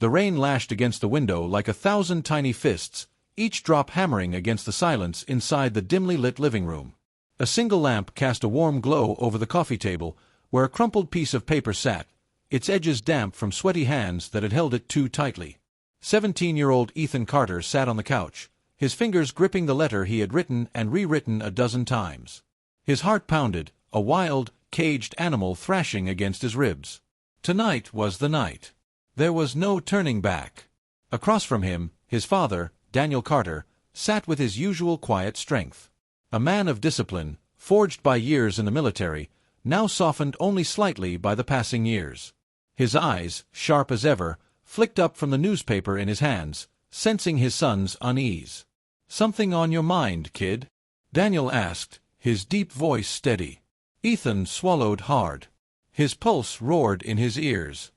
The rain lashed against the window like 1,000 tiny fists, each drop hammering against the silence inside the dimly lit living room. A single lamp cast a warm glow over the coffee table, where a crumpled piece of paper sat, its edges damp from sweaty hands that had held it too tightly. 17-year-old Ethan Carter sat on the couch, his fingers gripping the letter he had written and rewritten a dozen times. His heart pounded, a wild, caged animal thrashing against his ribs. Tonight was the night. There was no turning back. Across from him, his father, Daniel Carter, sat with his usual quiet strength. A man of discipline, forged by years in the military, now softened only slightly by the passing years. His eyes, sharp as ever, flicked up from the newspaper in his hands, sensing his son's unease. "Something on your mind, kid?" Daniel asked, his deep voice steady. Ethan swallowed hard. His pulse roared in his ears.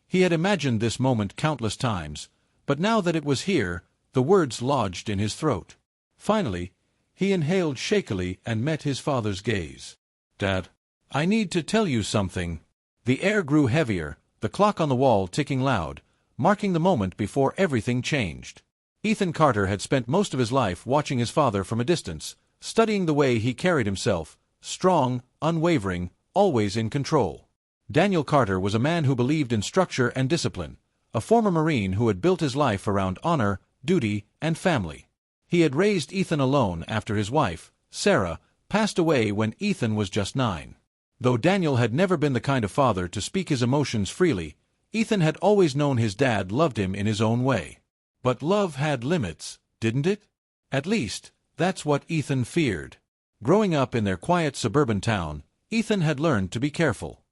He had imagined this moment countless times, but now that it was here, the words lodged in his throat. Finally, he inhaled shakily and met his father's gaze. "Dad, I need to tell you something." The air grew heavier, the clock on the wall ticking loud, marking the moment before everything changed. Ethan Carter had spent most of his life watching his father from a distance, studying the way he carried himself, strong, unwavering, always in control. Daniel Carter was a man who believed in structure and discipline, a former Marine who had built his life around honor, duty, and family. He had raised Ethan alone after his wife, Sarah, passed away when Ethan was just 9. Though Daniel had never been the kind of father to speak his emotions freely, Ethan had always known his dad loved him in his own way. But love had limits, didn't it? At least, that's what Ethan feared. Growing up in their quiet suburban town, Ethan had learned to be careful.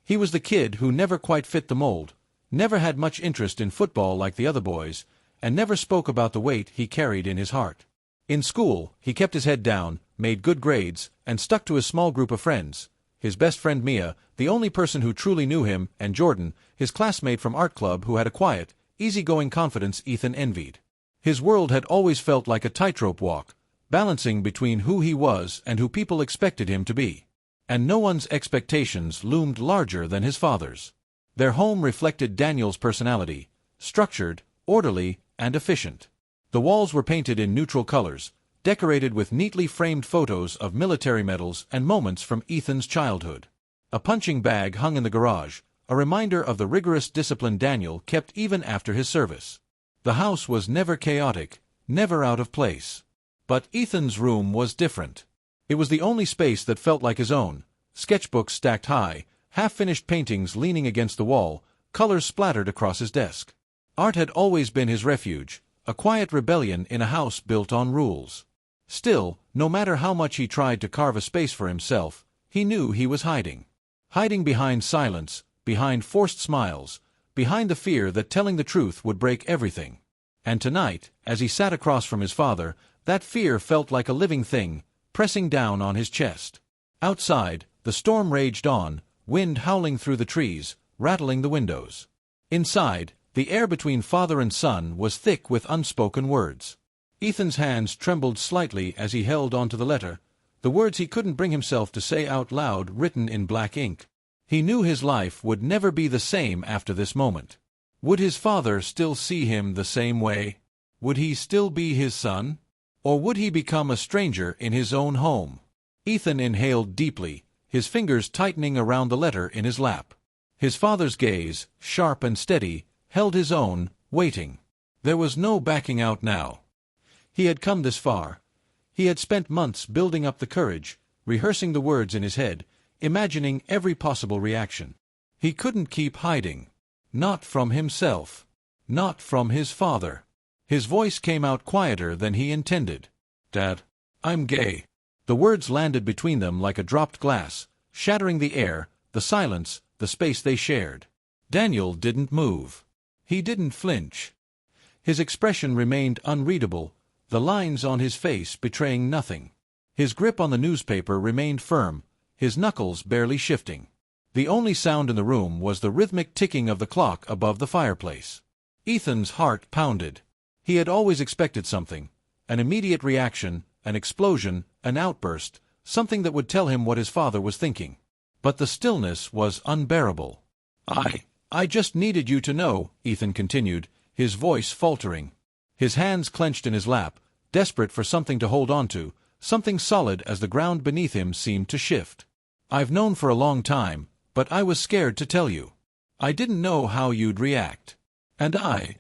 He was the kid who never quite fit the mold, never had much interest in football like the other boys, and never spoke about the weight he carried in his heart. In school, he kept his head down, made good grades, and stuck to his small group of friends. His best friend Mia, the only person who truly knew him, and Jordan, his classmate from art club who had a quiet, easygoing confidence Ethan envied. His world had always felt like a tightrope walk, balancing between who he was and who people expected him to be. And no one's expectations loomed larger than his father's. Their home reflected Daniel's personality, structured, orderly, and efficient. The walls were painted in neutral colors, decorated with neatly framed photos of military medals and moments from Ethan's childhood. A punching bag hung in the garage, a reminder of the rigorous discipline Daniel kept even after his service. The house was never chaotic, never out of place. But Ethan's room was different. It was the only space that felt like his own, sketchbooks stacked high, half-finished paintings leaning against the wall, colors splattered across his desk. Art had always been his refuge, a quiet rebellion in a house built on rules. Still, no matter how much he tried to carve a space for himself, he knew he was hiding. Hiding behind silence, behind forced smiles, behind the fear that telling the truth would break everything. And tonight, as he sat across from his father, that fear felt like a living thing, pressing down on his chest. Outside, the storm raged on, wind howling through the trees, rattling the windows. Inside, the air between father and son was thick with unspoken words. Ethan's hands trembled slightly as he held onto the letter, the words he couldn't bring himself to say out loud written in black ink. He knew his life would never be the same after this moment. Would his father still see him the same way? Would he still be his son? Or would he become a stranger in his own home? Ethan inhaled deeply, his fingers tightening around the letter in his lap. His father's gaze, sharp and steady, held his own, waiting. There was no backing out now. He had come this far. He had spent months building up the courage, rehearsing the words in his head, imagining every possible reaction. He couldn't keep hiding. Not from himself. Not from his father. His voice came out quieter than he intended. "Dad, I'm gay." The words landed between them like a dropped glass, shattering the air, the silence, the space they shared. Daniel didn't move. He didn't flinch. His expression remained unreadable, the lines on his face betraying nothing. His grip on the newspaper remained firm, his knuckles barely shifting. The only sound in the room was the rhythmic ticking of the clock above the fireplace. Ethan's heart pounded. He had always expected something, an immediate reaction, an explosion, an outburst, something that would tell him what his father was thinking. But the stillness was unbearable. I just needed you to know, Ethan continued, his voice faltering. His hands clenched in his lap, desperate for something to hold on to, something solid as the ground beneath him seemed to shift. I've known for a long time, but I was scared to tell you. I didn't know how you'd react.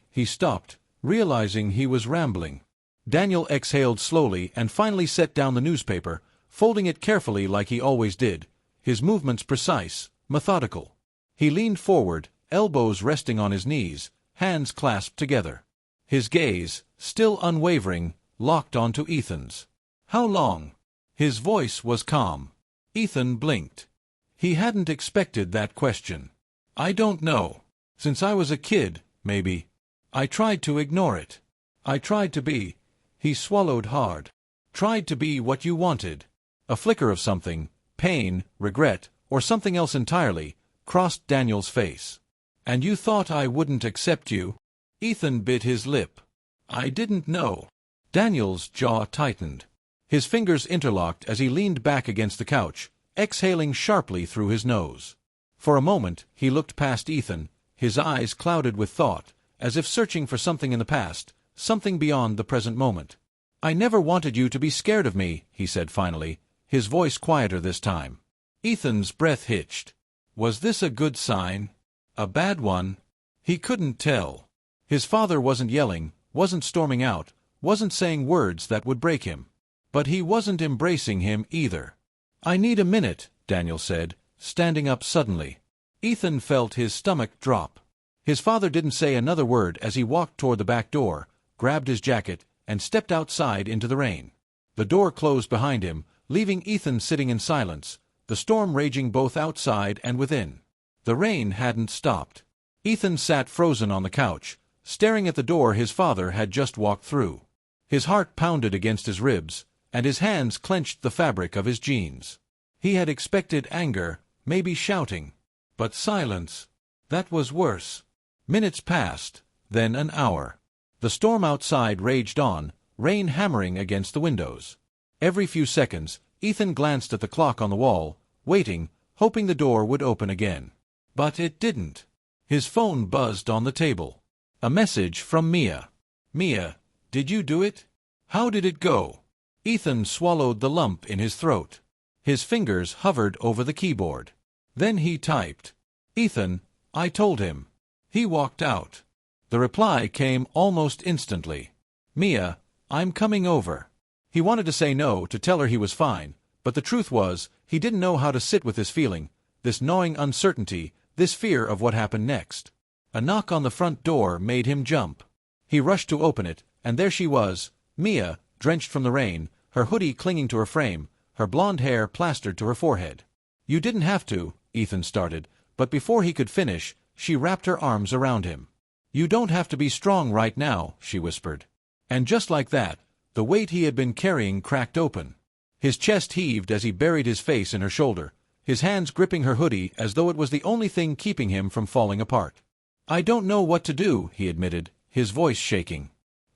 He stopped, realizing he was rambling. Daniel exhaled slowly and finally set down the newspaper, folding it carefully like he always did, his movements precise, methodical. He leaned forward, elbows resting on his knees, hands clasped together. His gaze, still unwavering, locked onto Ethan's. How long? His voice was calm. Ethan blinked. He hadn't expected that question. I don't know. Since I was a kid, maybe. I tried to ignore it. I tried to be. He swallowed hard. Tried to be what you wanted. A flicker of something, pain, regret, or something else entirely, crossed Daniel's face. And you thought I wouldn't accept you? Ethan bit his lip. I didn't know. Daniel's jaw tightened. His fingers interlocked as he leaned back against the couch, exhaling sharply through his nose. For a moment, he looked past Ethan, his eyes clouded with thought, as if searching for something in the past, something beyond the present moment. I never wanted you to be scared of me, he said finally, his voice quieter this time. Ethan's breath hitched. Was this a good sign? A bad one? He couldn't tell. His father wasn't yelling, wasn't storming out, wasn't saying words that would break him. But he wasn't embracing him either. I need a minute, Daniel said, standing up suddenly. Ethan felt his stomach drop. His father didn't say another word as he walked toward the back door, grabbed his jacket, and stepped outside into the rain. The door closed behind him, leaving Ethan sitting in silence, the storm raging both outside and within. The rain hadn't stopped. Ethan sat frozen on the couch, staring at the door his father had just walked through. His heart pounded against his ribs, and his hands clenched the fabric of his jeans. He had expected anger, maybe shouting. But silence. That was worse. Minutes passed, then an hour. The storm outside raged on, rain hammering against the windows. Every few seconds, Ethan glanced at the clock on the wall, waiting, hoping the door would open again. But it didn't. His phone buzzed on the table. A message from Mia. Mia, did you do it? How did it go? Ethan swallowed the lump in his throat. His fingers hovered over the keyboard. Then he typed. Ethan, I told him. He walked out. The reply came almost instantly. Mia, I'm coming over. He wanted to say no, to tell her he was fine, but the truth was, he didn't know how to sit with this feeling, this gnawing uncertainty, this fear of what happened next. A knock on the front door made him jump. He rushed to open it, and there she was, Mia, drenched from the rain, her hoodie clinging to her frame, her blonde hair plastered to her forehead. You didn't have to, Ethan started, but before he could finish, she wrapped her arms around him. You don't have to be strong right now, she whispered. And just like that, the weight he had been carrying cracked open. His chest heaved as he buried his face in her shoulder, his hands gripping her hoodie as though it was the only thing keeping him from falling apart. I don't know what to do, he admitted, his voice shaking.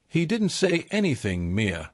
He didn't say anything, Mia.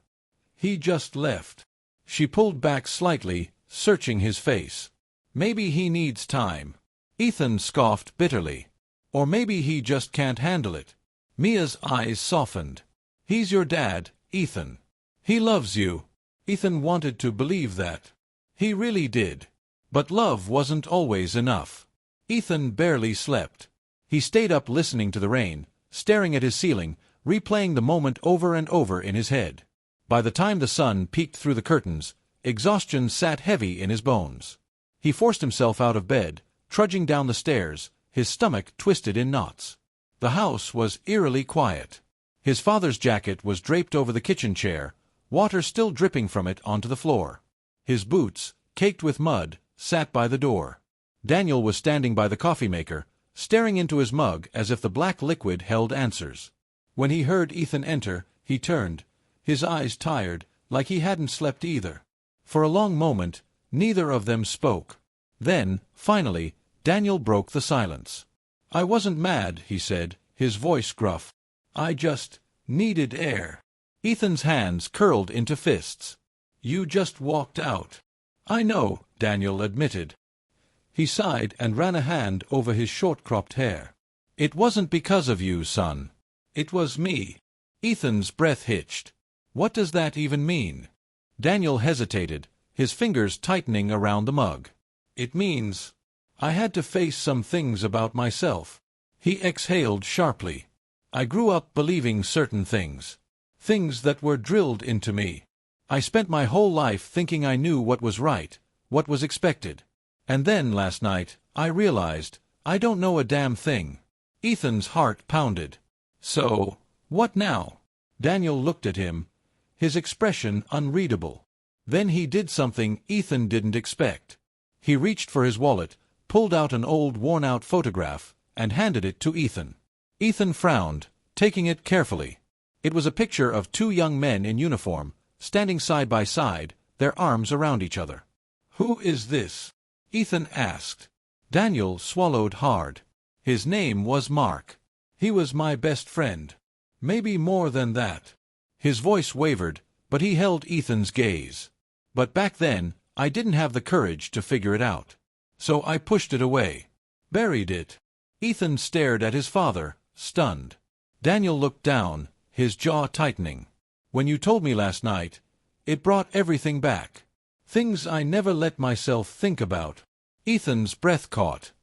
He just left. She pulled back slightly, searching his face. Maybe he needs time. Ethan scoffed bitterly. Or maybe he just can't handle it. Mia's eyes softened. He's your dad, Ethan. He loves you. Ethan wanted to believe that. He really did. But love wasn't always enough. Ethan barely slept. He stayed up listening to the rain, staring at his ceiling, replaying the moment over and over in his head. By the time the sun peeked through the curtains, exhaustion sat heavy in his bones. He forced himself out of bed, trudging down the stairs, his stomach twisted in knots. The house was eerily quiet. His father's jacket was draped over the kitchen chair, water still dripping from it onto the floor. His boots, caked with mud, sat by the door. Daniel was standing by the coffee maker, staring into his mug as if the black liquid held answers. When he heard Ethan enter, he turned, his eyes tired, like he hadn't slept either. For a long moment, neither of them spoke. Then, finally, Daniel broke the silence. I wasn't mad, he said, his voice gruff. I just needed air. Ethan's hands curled into fists. You just walked out. I know, Daniel admitted. He sighed and ran a hand over his short-cropped hair. "It wasn't because of you, son. It was me." Ethan's breath hitched. "What does that even mean?" Daniel hesitated, his fingers tightening around the mug. "It means I had to face some things about myself." He exhaled sharply. "I grew up believing certain things. Things that were drilled into me. I spent my whole life thinking I knew what was right, what was expected. And then, last night, I realized I don't know a damn thing." Ethan's heart pounded. "So, what now?" Daniel looked at him, his expression unreadable. Then he did something Ethan didn't expect. He reached for his wallet, pulled out an old worn-out photograph, and handed it to Ethan. Ethan frowned, taking it carefully. It was a picture of two young men in uniform, standing side by side, their arms around each other. "Who is this?" Ethan asked. Daniel swallowed hard. "His name was Mark. He was my best friend. Maybe more than that." His voice wavered, but he held Ethan's gaze. "But back then, I didn't have the courage to figure it out. So I pushed it away. Buried it." Ethan stared at his father, stunned. Daniel looked down, his jaw tightening. "When you told me last night, it brought everything back. Things I never let myself think about." Ethan's breath caught.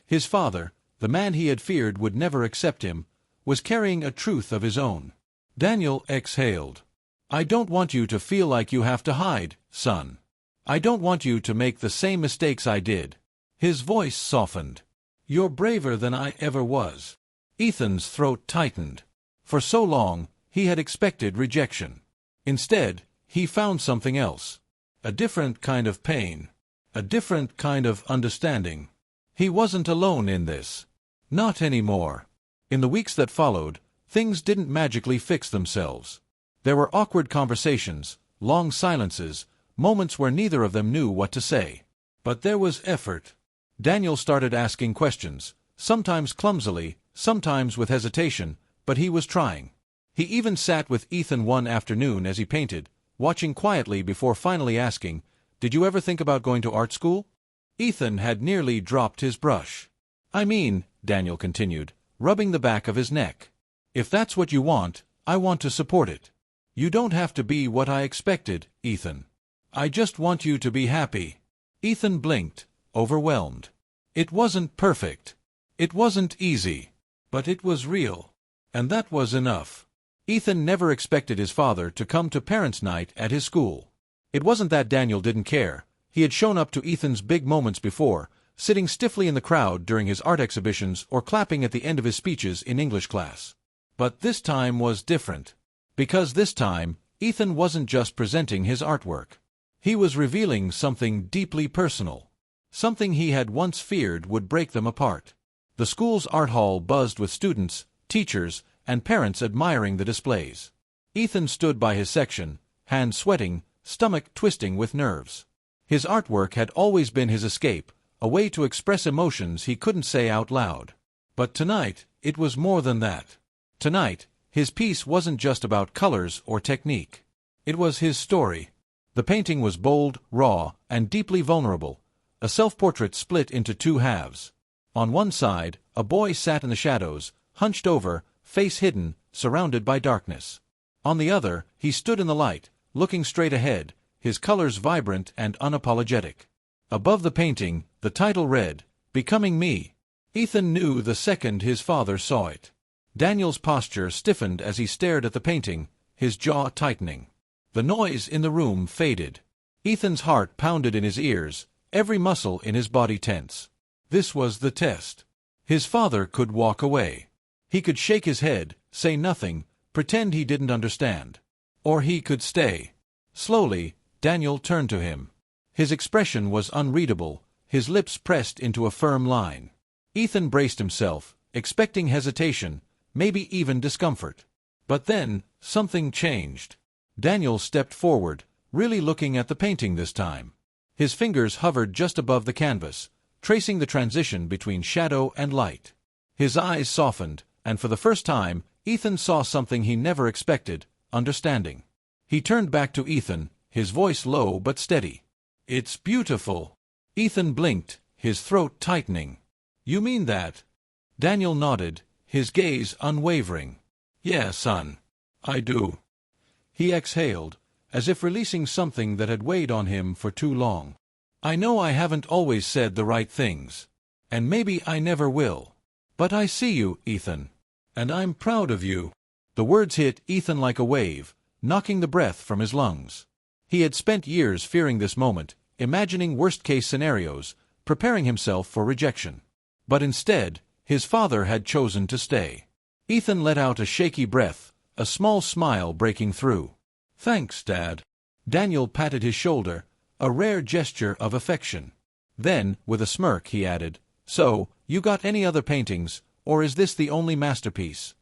His father, the man he had feared would never accept him, was carrying a truth of his own. Daniel exhaled. "I don't want you to feel like you have to hide, son. I don't want you to make the same mistakes I did." His voice softened. "You're braver than I ever was." Ethan's throat tightened. For so long, he had expected rejection. Instead, he found something else. A different kind of pain. A different kind of understanding. He wasn't alone in this. Not anymore. In the weeks that followed, things didn't magically fix themselves. There were awkward conversations, long silences, moments where neither of them knew what to say. But there was effort. Daniel started asking questions, sometimes clumsily, sometimes with hesitation, but he was trying. He even sat with Ethan one afternoon as he painted, watching quietly before finally asking, "Did you ever think about going to art school?" Ethan had nearly dropped his brush. "I mean," Daniel continued, rubbing the back of his neck, "if that's what you want, I want to support it. You don't have to be what I expected, Ethan. I just want you to be happy." Ethan blinked, overwhelmed. It wasn't perfect. It wasn't easy. But it was real. And that was enough. Ethan never expected his father to come to parents' night at his school. It wasn't that Daniel didn't care. He had shown up to Ethan's big moments before, sitting stiffly in the crowd during his art exhibitions or clapping at the end of his speeches in English class. But this time was different. Because this time, Ethan wasn't just presenting his artwork. He was revealing something deeply personal. Something he had once feared would break them apart. The school's art hall buzzed with students, teachers, and parents admiring the displays. Ethan stood by his section, hands sweating, stomach twisting with nerves. His artwork had always been his escape, a way to express emotions he couldn't say out loud. But tonight, it was more than that. Tonight, his piece wasn't just about colors or technique. It was his story. The painting was bold, raw, and deeply vulnerable, a self-portrait split into two halves. On one side, a boy sat in the shadows, hunched over, face hidden, surrounded by darkness. On the other, he stood in the light, looking straight ahead, his colors vibrant and unapologetic. Above the painting, the title read, "Becoming Me." Ethan knew the second his father saw it. Daniel's posture stiffened as he stared at the painting, his jaw tightening. The noise in the room faded. Ethan's heart pounded in his ears, every muscle in his body tense. This was the test. His father could walk away. He could shake his head, say nothing, pretend he didn't understand. Or he could stay. Slowly, Daniel turned to him. His expression was unreadable, his lips pressed into a firm line. Ethan braced himself, expecting hesitation, maybe even discomfort. But then, something changed. Daniel stepped forward, really looking at the painting this time. His fingers hovered just above the canvas, tracing the transition between shadow and light. His eyes softened, and for the first time, Ethan saw something he never expected, understanding. He turned back to Ethan, his voice low but steady. "It's beautiful." Ethan blinked, his throat tightening. "You mean that?" Daniel nodded, his gaze unwavering. "Yeah, son. I do." He exhaled, as if releasing something that had weighed on him for too long. "I know I haven't always said the right things. And maybe I never will. But I see you, Ethan. And I'm proud of you." The words hit Ethan like a wave, knocking the breath from his lungs. He had spent years fearing this moment, imagining worst-case scenarios, preparing himself for rejection. But instead, his father had chosen to stay. Ethan let out a shaky breath, a small smile breaking through. "Thanks, Dad." Daniel patted his shoulder, a rare gesture of affection. Then, with a smirk, he added, "So, you got any other paintings, or is this the only masterpiece?"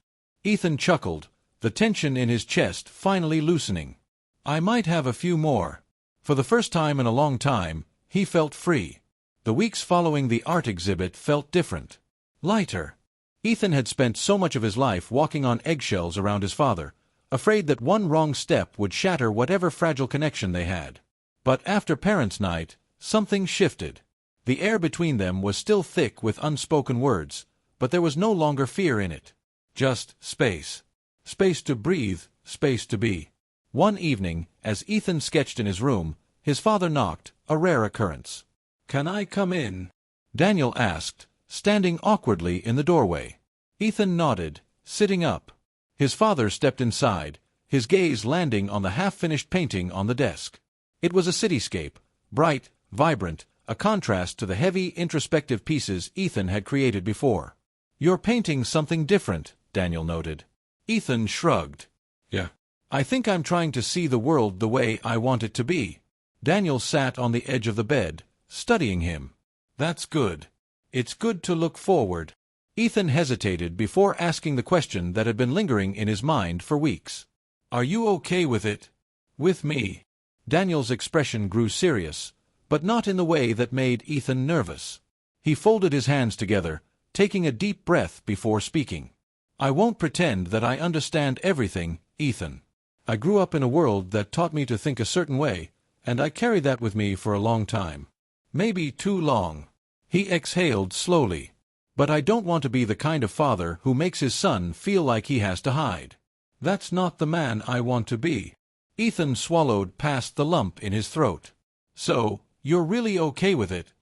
Ethan chuckled, the tension in his chest finally loosening. "I might have a few more." For the first time in a long time, he felt free. The weeks following the art exhibit felt different. Lighter. Ethan had spent so much of his life walking on eggshells around his father, afraid that one wrong step would shatter whatever fragile connection they had. But after Parents' Night, something shifted. The air between them was still thick with unspoken words, but there was no longer fear in it. Just space. Space to breathe, space to be. One evening, as Ethan sketched in his room, his father knocked, a rare occurrence. "Can I come in?" Daniel asked, standing awkwardly in the doorway. Ethan nodded, sitting up. His father stepped inside, his gaze landing on the half-finished painting on the desk. It was a cityscape, bright, vibrant, a contrast to the heavy, introspective pieces Ethan had created before. "You're painting something different," Daniel noted. Ethan shrugged. "Yeah. I think I'm trying to see the world the way I want it to be." Daniel sat on the edge of the bed, studying him. "That's good. It's good to look forward." Ethan hesitated before asking the question that had been lingering in his mind for weeks. "Are you okay with it?" "With me?" Daniel's expression grew serious, but not in the way that made Ethan nervous. He folded his hands together, taking a deep breath before speaking. "I won't pretend that I understand everything, Ethan. I grew up in a world that taught me to think a certain way, and I carried that with me for a long time. Maybe too long." He exhaled slowly. "But I don't want to be the kind of father who makes his son feel like he has to hide. That's not the man I want to be." Ethan swallowed past the lump in his throat. "So, you're really okay with it?"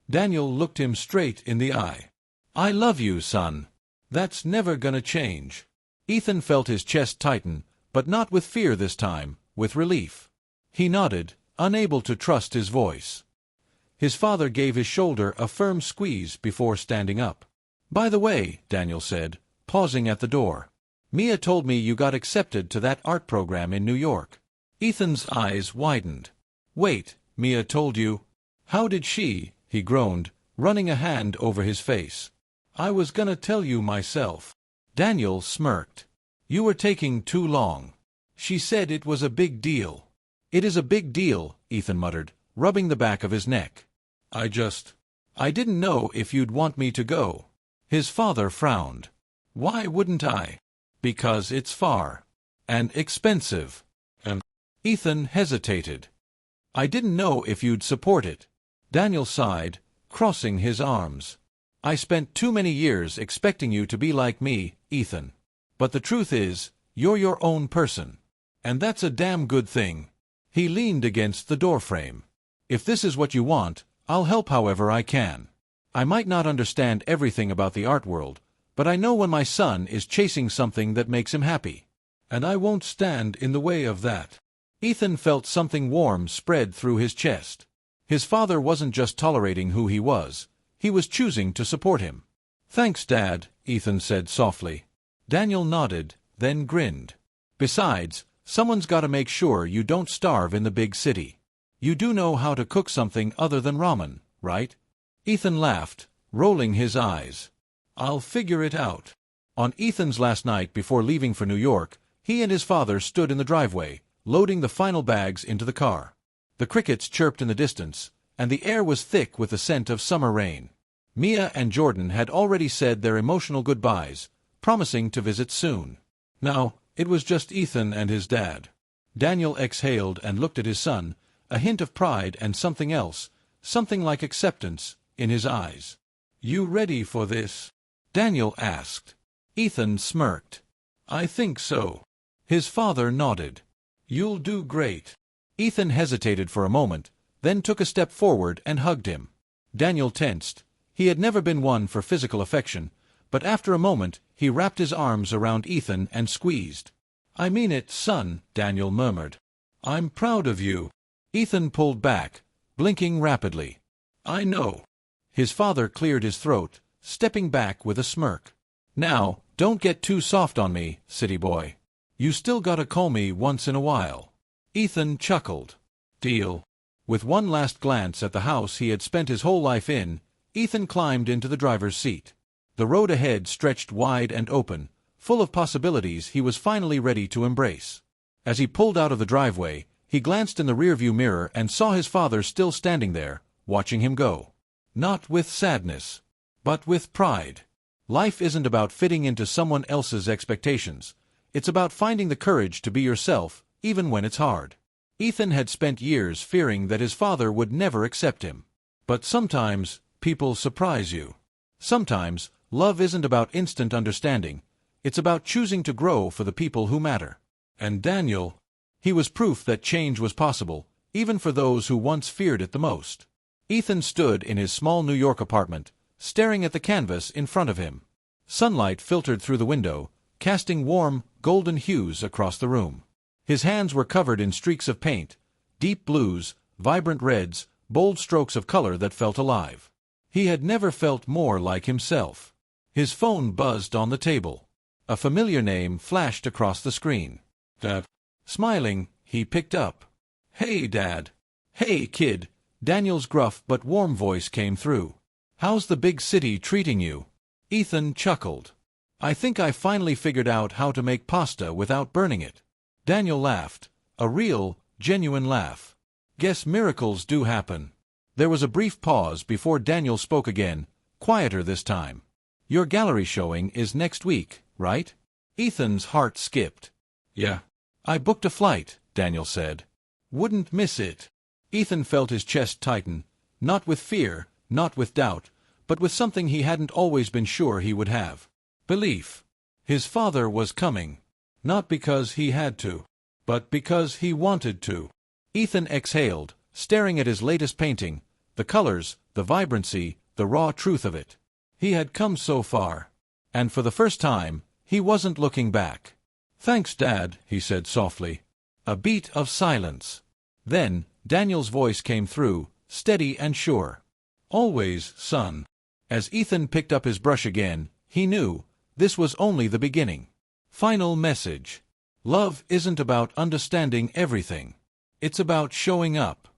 Daniel looked him straight in the eye. "I love you, son. That's never gonna change." Ethan felt his chest tighten, but not with fear this time, with relief. He nodded, unable to trust his voice. His father gave his shoulder a firm squeeze before standing up. "By the way," Daniel said, pausing at the door, "Mia told me you got accepted to that art program in New York." Ethan's eyes widened. "Wait, Mia told you? How did she?" he groaned, running a hand over his face. "I was gonna tell you myself." Daniel smirked. "You were taking too long. She said it was a big deal." "It is a big deal," Ethan muttered, rubbing the back of his neck. I didn't know if you'd want me to go." His father frowned. "Why wouldn't I?" "Because it's far. And expensive. And—" Ethan hesitated. "I didn't know if you'd support it." Daniel sighed, crossing his arms. "I spent too many years expecting you to be like me, Ethan. But the truth is, you're your own person. And that's a damn good thing." He leaned against the doorframe. "If this is what you want, I'll help however I can. I might not understand everything about the art world, but I know when my son is chasing something that makes him happy. And I won't stand in the way of that." Ethan felt something warm spread through his chest. His father wasn't just tolerating who he was choosing to support him. "Thanks, Dad," Ethan said softly. Daniel nodded, then grinned. "Besides, someone's got to make sure you don't starve in the big city. You do know how to cook something other than ramen, right?" Ethan laughed, rolling his eyes. "I'll figure it out." On Ethan's last night before leaving for New York, he and his father stood in the driveway, loading the final bags into the car. The crickets chirped in the distance, and the air was thick with the scent of summer rain. Mia and Jordan had already said their emotional goodbyes, promising to visit soon. Now, it was just Ethan and his dad. Daniel exhaled and looked at his son, a hint of pride and something else, something like acceptance, in his eyes. "You ready for this?" Daniel asked. Ethan smirked. "I think so." His father nodded. "You'll do great." Ethan hesitated for a moment, then took a step forward and hugged him. Daniel tensed. He had never been one for physical affection, but after a moment he wrapped his arms around Ethan and squeezed. "I mean it, son," Daniel murmured. "I'm proud of you." Ethan pulled back, blinking rapidly. "I know." His father cleared his throat, stepping back with a smirk. "Now, don't get too soft on me, city boy. You still gotta call me once in a while." Ethan chuckled. "Deal." With one last glance at the house he had spent his whole life in, Ethan climbed into the driver's seat. The road ahead stretched wide and open, full of possibilities he was finally ready to embrace. As he pulled out of the driveway, he glanced in the rearview mirror and saw his father still standing there, watching him go. Not with sadness, but with pride. Life isn't about fitting into someone else's expectations. It's about finding the courage to be yourself, even when it's hard. Ethan had spent years fearing that his father would never accept him. But sometimes, people surprise you. Sometimes, love isn't about instant understanding. It's about choosing to grow for the people who matter. And Daniel, he was proof that change was possible, even for those who once feared it the most. Ethan stood in his small New York apartment, staring at the canvas in front of him. Sunlight filtered through the window, casting warm, golden hues across the room. His hands were covered in streaks of paint, deep blues, vibrant reds, bold strokes of color that felt alive. He had never felt more like himself. His phone buzzed on the table. A familiar name flashed across the screen. "Dad." Smiling, he picked up. "Hey, Dad." "Hey, kid." Daniel's gruff but warm voice came through. "How's the big city treating you?" Ethan chuckled. "I think I finally figured out how to make pasta without burning it." Daniel laughed, a real, genuine laugh. "Guess miracles do happen." There was a brief pause before Daniel spoke again, quieter this time. "Your gallery showing is next week, right?" Ethan's heart skipped. "Yeah." "I booked a flight," Daniel said. "Wouldn't miss it." Ethan felt his chest tighten, not with fear, not with doubt, but with something he hadn't always been sure he would have. Belief. His father was coming. Not because he had to, but because he wanted to. Ethan exhaled, staring at his latest painting, the colors, the vibrancy, the raw truth of it. He had come so far. And for the first time, he wasn't looking back. "Thanks, Dad," he said softly. A beat of silence. Then, Daniel's voice came through, steady and sure. "Always, son." As Ethan picked up his brush again, he knew this was only the beginning. Final message. Love isn't about understanding everything. It's about showing up.